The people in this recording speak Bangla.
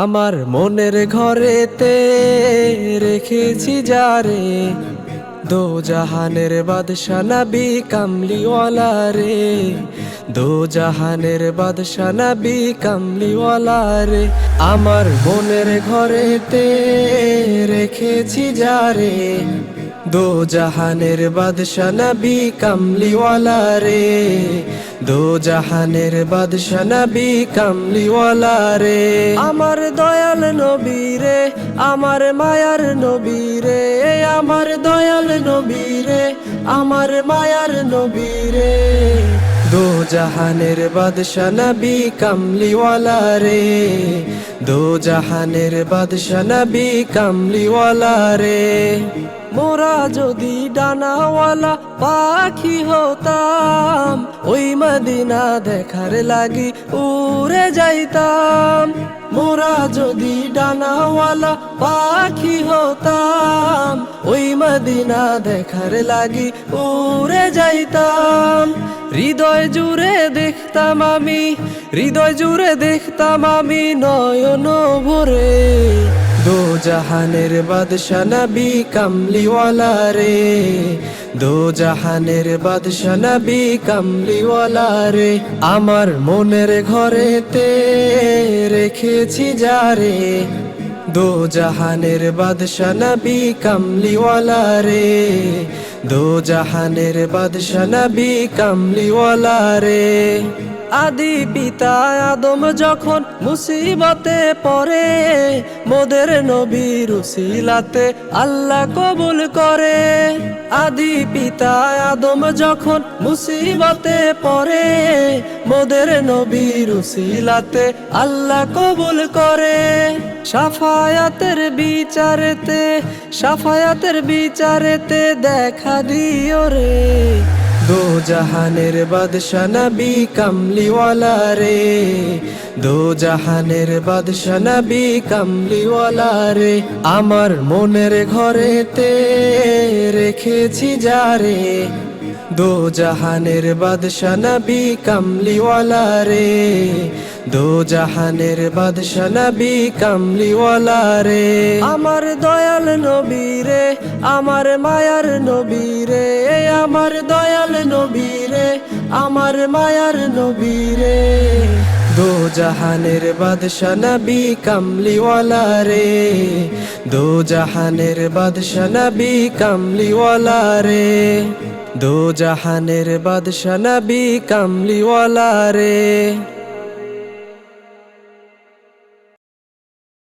আমার মনের ঘরেতে রেখেছি যারে, দো জাহানের বাদশা নবী কামলিওয়ালা রে, দো জাহানের বাদশা নবী কামলিওয়ালা রে। আমার মনের ঘরেতে রেখেছি যারে, দো জাহানের বাদশা নবী কামলিওয়ালা রে, দো জাহানের বাদশা নবী কামলিওয়ালা রে। আমার দয়াল নবী রে, আমার মায়ার নবী রে, আমার দয়াল নবী রে, আমার মায়ার নবী রে। দো জাহানের বাদশা নবী কামলিওয়ালা রে, দো জাহানের বাদশা নবী কামলিওয়ালা রে। মোরা যদি ডানাওয়ালা পাখি হতাম, ওই মদিনা দেখার লাগি উড়ে যাইতাম। মোরা যদি ডানাওয়ালা পাখি হতাম, ওই মদিনা দেখার লাগি উড়ে যাইতাম। হৃদয় জুড়ে দেখতাম আমি, হৃদয় জুড়ে দেখতাম আমি নয়ন ভরে। দো জাহানের বাদশা নবী কামলিওয়ালা রে, দো জাহানের বাদশা নবী কামলিওয়ালা রে। আমার মনের ঘরেতে রেখেছি যারে, দো জাহানের বাদশা নবী কামলিওয়ালা রে, দো জাহানের বাদশা নবী কামলিওয়ালা রে। আদি পিতা আদম যখন মুসিবতে পড়ে, মোদের নবীর উসিলাতে আল্লাহ কবুল করে। আদি পিতা আদম যখন মুসিবতে পড়ে, মোদের নবীর উসিলাতে আল্লাহ কবুল করে। সাফায়াতের বিচারেতে, সাফায়াতের বিচারেতে দেখা দিও রে। দো জাহানের বাদশা নবী কামলিওয়ালা রে, দো জাহানের বাদশা নবী কামলিওয়ালা রে। আমার মনের ঘরেতে রেখেছি যারে, দো জাহানের বাদশা নবী কামলিওয়ালা রে, দো জাহানের বাদশা নবী কামলিওয়ালা রে। আমার দয়াল নবী রে, আমার মায়ার নবী রে, আমার দয়াল নবী রে, আমার মায়ার নবী রে। দো জাহানের বাদশা নবী কামলিওয়ালা রে, দো জাহানের বাদশা নবী কামলিওয়ালা রে, দো জাহানের বাদশা নবী কামলিওয়ালা রে।